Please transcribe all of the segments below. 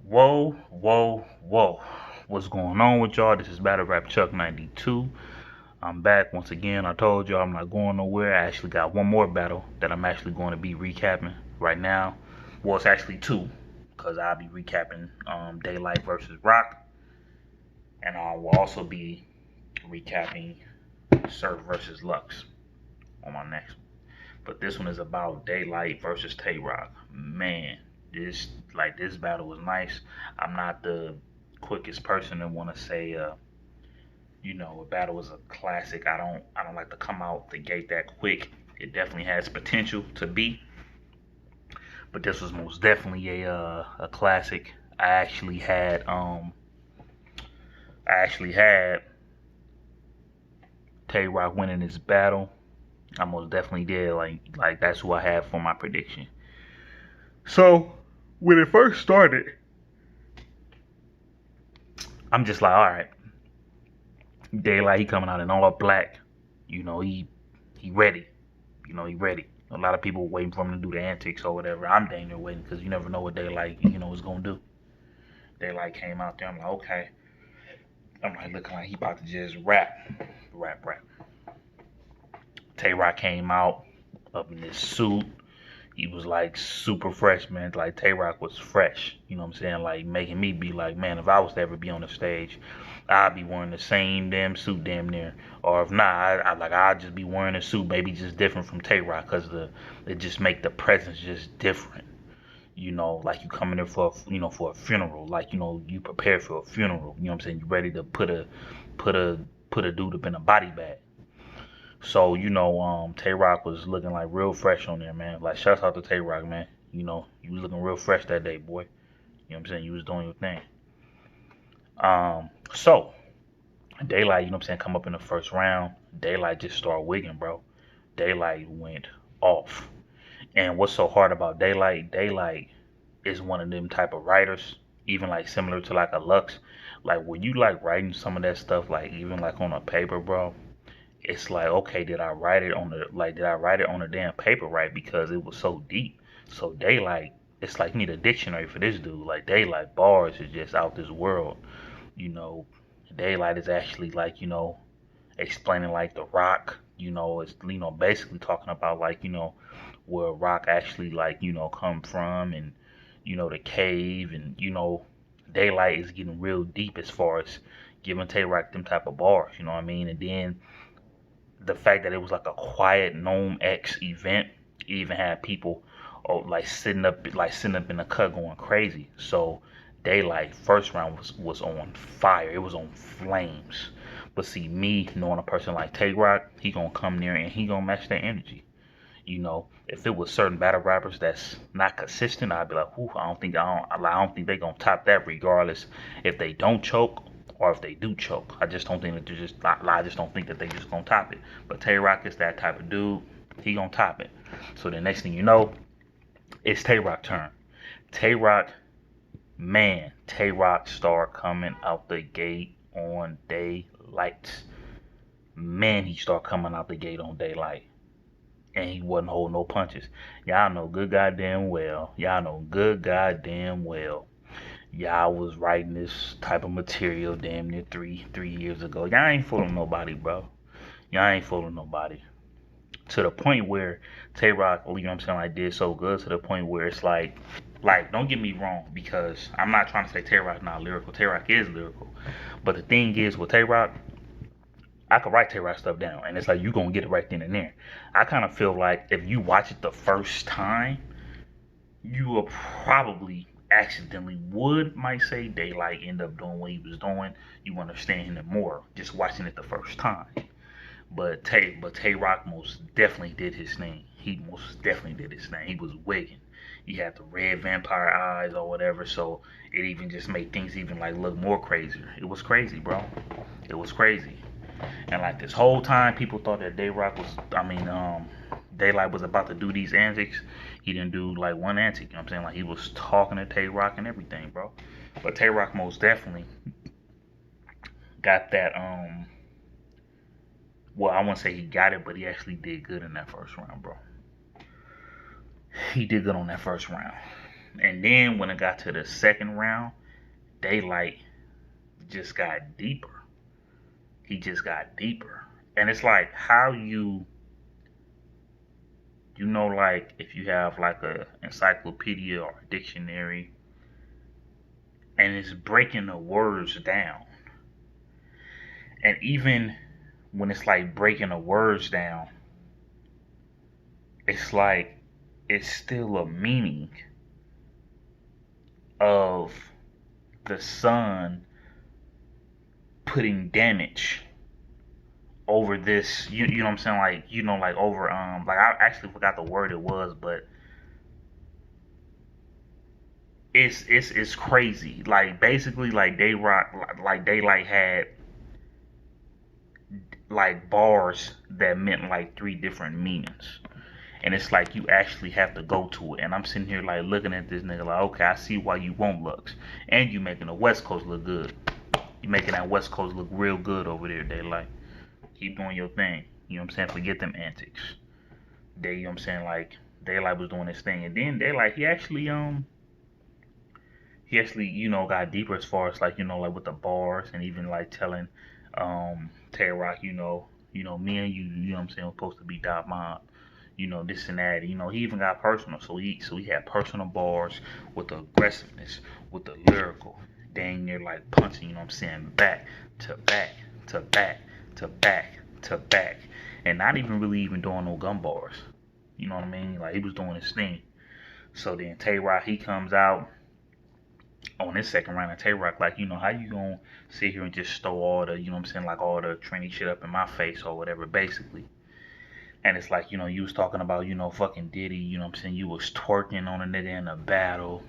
Whoa, whoa, whoa. What's going on with y'all? This is Battle Rap Chuck 92. I'm back once again. I told y'all I'm not going nowhere. I actually got one more battle that I'm actually going to be recapping right now. Well, it's actually two, because I'll be recapping Daylyt versus Rock, and I will also be recapping Surf versus Lux on my next one. But this one is about Daylyt versus Tay Rock. Man, this battle was nice. I'm not the quickest person to want to say a battle was a classic. I don't like to come out the gate that quick. It definitely has potential to be, but this was most definitely a classic. I actually had Tay Rock winning this battle. I most definitely did. Like that's who I had for my prediction. So when it first started, I'm just like, all right, Daylyt, he coming out in all black. You know, he ready. He ready. A lot of people waiting for him to do the antics or whatever. I'm dang near waiting because you never know what Daylyt, is gonna do. Daylyt came out there. I'm like, okay. I'm like looking like he about to just rap. Tay Rock came out up in this suit. He was like super fresh, man. Like Tay Rock was fresh. You know what I'm saying? Like making me be like, man, if I was to ever be on the stage, I'd be wearing the same damn suit damn near. Or if not, I'd just be wearing a suit, maybe just different from Tay Rock, cause it just make the presence just different. Like you coming in for a funeral, like you prepare for a funeral. You know what I'm saying? You ready to put a put a dude up in a body bag. So, Tay Rock was looking like real fresh on there, man. Like shouts out to Tay Rock, man. You was looking real fresh that day, boy. You know what I'm saying? You was doing your thing. So Daylyt, what I'm saying, come up in the first round. Daylyt just started wigging, bro. Daylyt went off. And what's so hard about Daylyt? Daylyt is one of them type of writers, even like similar to like a Lux. Like when you like writing some of that stuff, like even like on a paper, bro, it's like, okay, did I write it on the damn paper right? Because it was so deep. So Daylyt, it's like you need a dictionary for this dude. Like Daylyt bars is just out this world. You know, Daylyt is actually like, explaining like the rock, it's basically talking about like, where rock actually like, come from, and the cave, and Daylyt is getting real deep as far as giving Tay Rock them type of bars, you know what I mean? And then the fact that it was like a quiet Gnome X event, it even had people like sitting up in the cut going crazy. So Daylyt first round was on fire. It was on flames. But see, me knowing a person like Tay Rock, he gonna come there and he gonna match that energy. If it was certain battle rappers that's not consistent, I'd be like, I don't think they gonna top that, regardless if they don't choke or if they do choke. I just don't think that they're just. I just don't think that they just gonna top it. But Tay Rock is that type of dude. He gonna top it. So the next thing you know, it's Tay Rock turn. Tay Rock, man, Tay Rock start coming out the gate on Daylyt. Man, he start coming out the gate on Daylyt, and he wasn't holding no punches. Y'all know good goddamn well. Y'all know good goddamn well. Y'all was writing this type of material damn near three years ago. Y'all ain't fooling nobody, bro. Y'all ain't fooling nobody. To the point where Tay Rock, you know what I'm saying, like did so good to the point where it's like don't get me wrong, because I'm not trying to say Tay Rock's not lyrical. Tay Rock is lyrical, but the thing is with Tay Rock, I could write Tay Rock stuff down, and it's like you gonna get it right then and there. I kind of feel like if you watch it the first time, you will probably accidentally might say Daylyt end up doing what he was doing. You understand him more just watching it the first time. But Tay Rock most definitely did his thing. He most definitely did his thing. He was wigging. He had the red vampire eyes or whatever, so it even just made things even like look more crazier. It was crazy, bro. It was crazy. And like this whole time, people thought that Daylyt was about to do these antics. He didn't do like one antic. You know what I'm saying? Like he was talking to Tay Rock and everything, bro. But Tay Rock most definitely got that. Well, I won't say he got it, but he actually did good in that first round, bro. He did good on that first round. And then when it got to the second round, Daylyt just got deeper. He just got deeper. And it's like how you know, like if you have like a encyclopedia or a dictionary and it's breaking the words down. And even when it's like breaking the words down, it's like it's still a meaning of the sun putting damage over this, you know what I'm saying, like, you know, like over like I actually forgot the word it was, but it's crazy. Like basically like Daylyt had like bars that meant like three different meanings. And it's like you actually have to go to it. And I'm sitting here like looking at this nigga like, okay, I see why you want Lux. And you making the West Coast look good. You making that West Coast look real good over there, Daylyt. Keep doing your thing. You know what I'm saying? Forget them antics. You know what I'm saying? Like Daylyt was doing his thing. And then Daylyt, he actually, you know, got deeper as far as like, you know, like with the bars and even like telling Tay Rock, me and you know what I'm saying, we're supposed to be dot mob, this and that. He even got personal. So he had personal bars with the aggressiveness, with the lyrical, dang near like punching, you know what I'm saying, back to back to back to back to back. And not even really even doing no gun bars. You know what I mean? Like he was doing his thing. So then Tay Rock he comes out on this second round of Tay Rock, like, how you gonna sit here and just throw all the, you know what I'm saying, like all the trendy shit up in my face or whatever, basically. And it's like, you was talking about, fucking Diddy, you know what I'm saying, you was twerking on a nigga in a battle,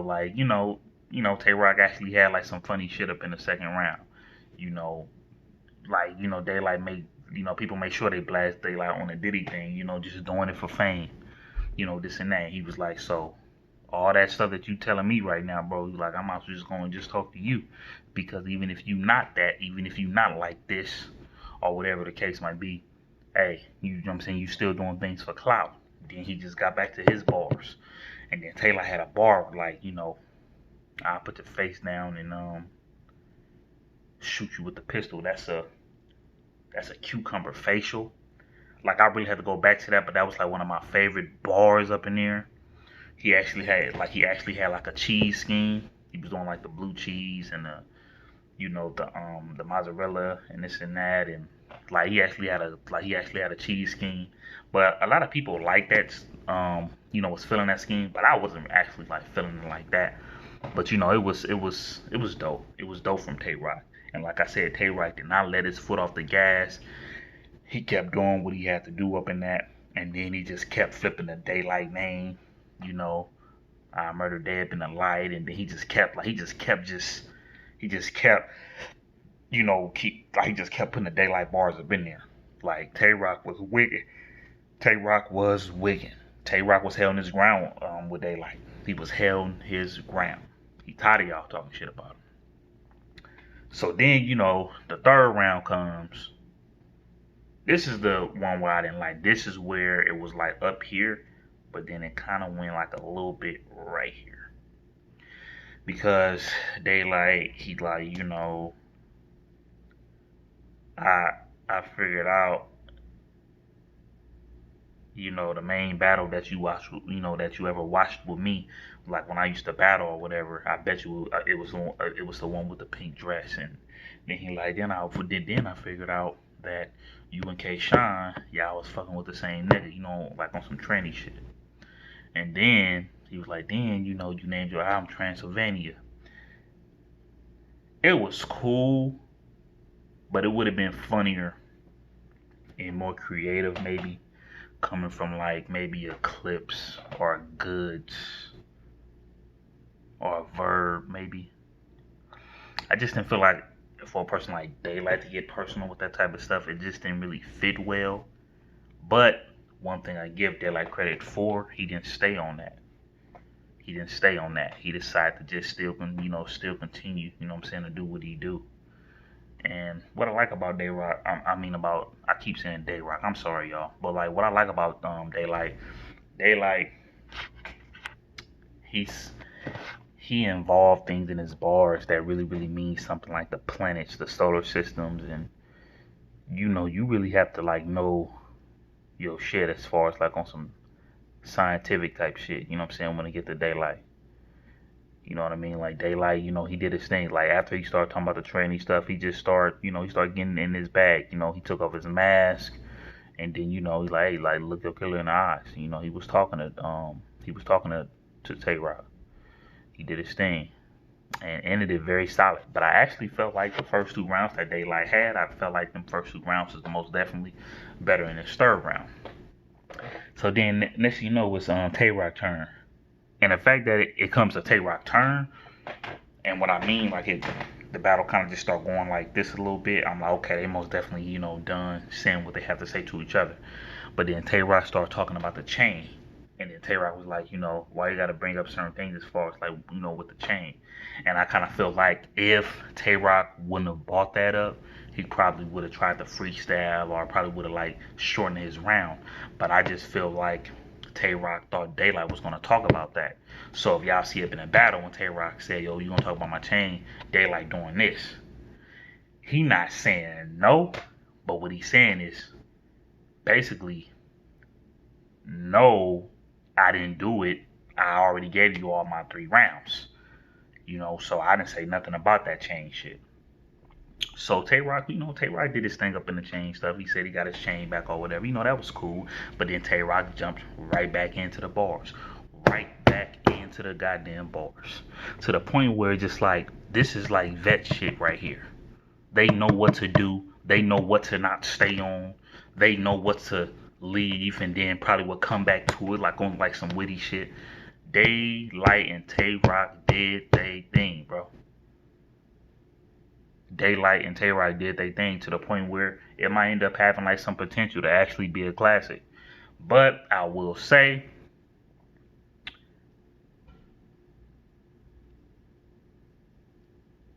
like, Tay Rock actually had like some funny shit up in the second round, you know, like, Daylyt made, people make sure they blast Daylyt on the Diddy thing, just doing it for fame, this and that. He was like, so all that stuff that you telling me right now, bro, you like I'm also just going to just talk to you, because even if you not that, even if you not like this, or whatever the case might be, hey, you know what I'm saying, you still doing things for clout. Then he just got back to his bars, and then Taylor had a bar like, I'll put the face down and shoot you with the pistol. That's a cucumber facial. Like I really had to go back to that, but that was like one of my favorite bars up in there. He actually had like a cheese scheme. He was doing like the blue cheese and the mozzarella and this and that, and like he actually had a cheese scheme. But a lot of people like that, was feeling that scheme, but I wasn't actually like feeling it like that. But it was dope. It was dope from Tay Rock. And like I said, Tay Rock did not let his foot off the gas. He kept doing what he had to do up in that, and then he just kept flipping the Daylyt name, you know, I murdered Deb in the light, and then he just kept putting the Daylyt bars up in there. Like Tay Rock was wicked. Tay Rock was wicked. Tay Rock was held his ground with Daylyt. He was held his ground. He tired of y'all talking shit about him. So then the third round comes. This is the one where I didn't like. This is where it was like up here, but then it kind of went like a little bit right here, because Daylyt, he like, I I figured out, the main battle that you watched, that you ever watched with me, like when I used to battle or whatever. I bet you it was the one with the pink dress. And then he like, then I figured out that you and K Shine, y'all was fucking with the same nigga, like on some trendy shit. And then he was like, then you named your album Transylvania. It was cool, but it would have been funnier and more creative, maybe coming from like maybe a Clips or a Goods or a Verb, maybe. I just didn't feel like for a person like Daylyt to get personal with that type of stuff, it just didn't really fit well. But one thing I give Daylyt credit for, he didn't stay on that. He didn't stay on that. He decided to just still continue, what I'm saying, to do what he do. And what I like about Dayrock, I keep saying Dayrock. I'm sorry, y'all, but like what I like about Daylyt, he's he involved things in his bars that really mean something, like the planets, the solar systems, and you really have to like know your shit as far as like on some scientific type shit. You know what I'm saying? When it get to Daylyt. You know what I mean? Like Daylyt, he did his thing. Like after he started talking about the training stuff, he just started, he started getting in his bag. He took off his mask, and then he's like, hey, like look your killer in the eyes. He was talking to Tay Rock. He did his thing and ended it very solid. But I actually felt like the first two rounds that Daylyt had, I felt like them first two rounds was the most definitely better in his third round. So then next thing you know, it's Tay Rock turn. And the fact that it comes to Tay Rock turn, and what I mean, like the battle kind of just start going like this a little bit. I'm like, okay, they most definitely, done saying what they have to say to each other. But then Tay Rock started talking about the chain. And then Tay Rock was like, why you gotta bring up certain things as far as like, with the chain. And I kind of feel like if Tay Rock wouldn't have brought that up, he probably would have tried to freestyle or probably would have like shortened his round. But I just feel like Tay Rock thought Daylyt was gonna talk about that. So if y'all see up in a battle when Tay Rock said, yo, you gonna talk about my chain, Daylyt doing this. He not saying no, but what he's saying is basically, no, I didn't do it. I already gave you all my 3 rounds. So I didn't say nothing about that chain shit. So Tay Rock, Tay Rock did his thing up in the chain stuff. He said he got his chain back or whatever. That was cool. But then Tay Rock jumped right back into the bars. Right back into the goddamn bars. To the point where it's just like, this is like vet shit right here. They know what to do. They know what to not stay on. They know what to leave and then probably will come back to it like on like some witty shit. Daylyt and Tay Rock did they thing, bro. Daylyt and Tay Rock did they thing to the point where it might end up having like some potential to actually be a classic. But I will say,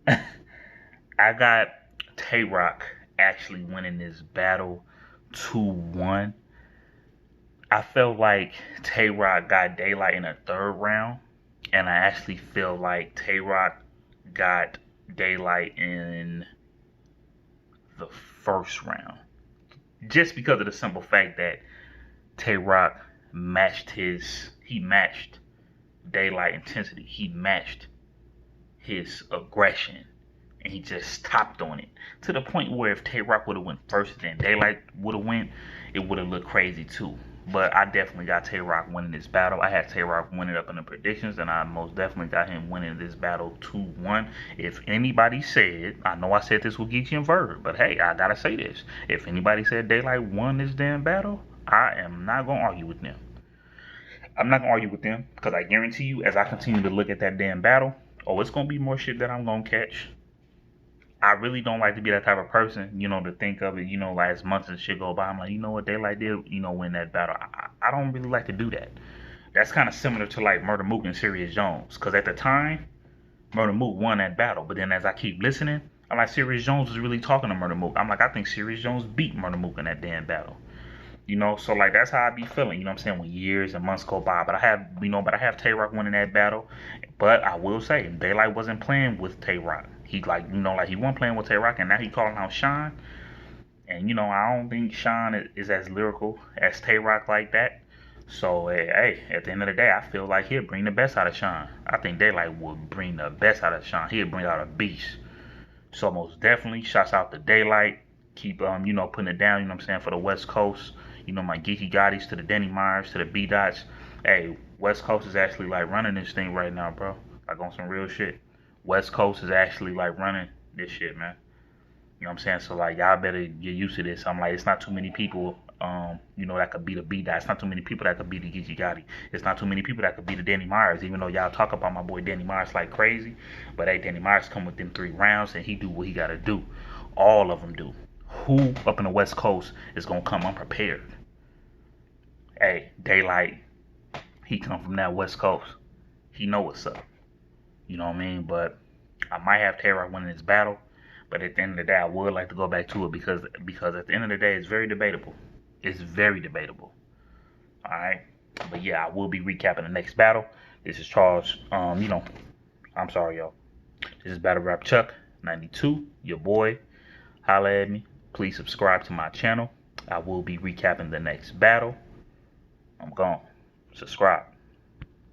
I got Tay Rock actually winning this battle 2-1. I felt like Tay Rock got Daylyt in a third round, and I actually feel like Tay Rock got Daylyt in the first round. Just because of the simple fact that Tay Rock matched Daylyt intensity. He matched his aggression. And he just topped on it. To the point where if Tay Rock would have went first and Daylyt would have went, it would have looked crazy too. But I definitely got Tay Rock winning this battle. I had Tay Rock winning up in the predictions, and I most definitely got him winning this battle 2-1. If anybody said, I know I said this with Geechee and Verb, but hey, I gotta say this. If anybody said Daylyt won this damn battle, I am not gonna argue with them. I'm not gonna argue with them, because I guarantee you, as I continue to look at that damn battle, it's gonna be more shit that I'm gonna catch. I really don't like to be that type of person, to think of it, like as months and shit go by. I'm like, you know what, Daylyt did, win that battle. I don't really like to do that. That's kind of similar to like Murder Mook and Serious Jones. Because at the time, Murder Mook won that battle. But then as I keep listening, I'm like, Serious Jones was really talking to Murder Mook. I'm like, I think Serious Jones beat Murder Mook in that damn battle. So like that's how I be feeling, what I'm saying, when years and months go by. But I have Tay Rock winning that battle. But I will say, Daylyt wasn't playing with Tay Rock. He he wasn't playing with Tay Rock, and now he calling out Sean. And I don't think Sean is as lyrical as Tay Rock like that. So hey, at the end of the day, I feel like he'll bring the best out of Sean. I think Daylyt will bring the best out of Sean. He'll bring out a beast. So most definitely, shouts out to Daylyt. Keep putting it down, what I'm saying, for the West Coast. My Geeky Gottis to the Denny Myers to the B Dots. Hey, West Coast is actually like running this thing right now, bro. Like on some real shit. West Coast is actually like running this shit, man. You know what I'm saying? So like y'all better get used to this. I'm like, it's not too many people that could be the B Dot. It's not too many people that could be the Geeky Gotti. It's not too many people that could be the Danny Myers, even though y'all talk about my boy Danny Myers like crazy. But hey, Danny Myers come within 3 rounds and he do what he gotta do. All of them do. Who up in the West Coast is gonna come unprepared? Hey, Daylyt, he come from that West Coast. He know what's up. You know what I mean? But I might have Tay Rock winning this battle. But at the end of the day, I would like to go back to it because at the end of the day, it's very debatable. It's very debatable. All right. But yeah, I will be recapping the next battle. This is Charles. I'm sorry, y'all. This is Battle Rap Chuck 92, your boy. Holla at me. Please subscribe to my channel. I will be recapping the next battle. I'm gone. Subscribe.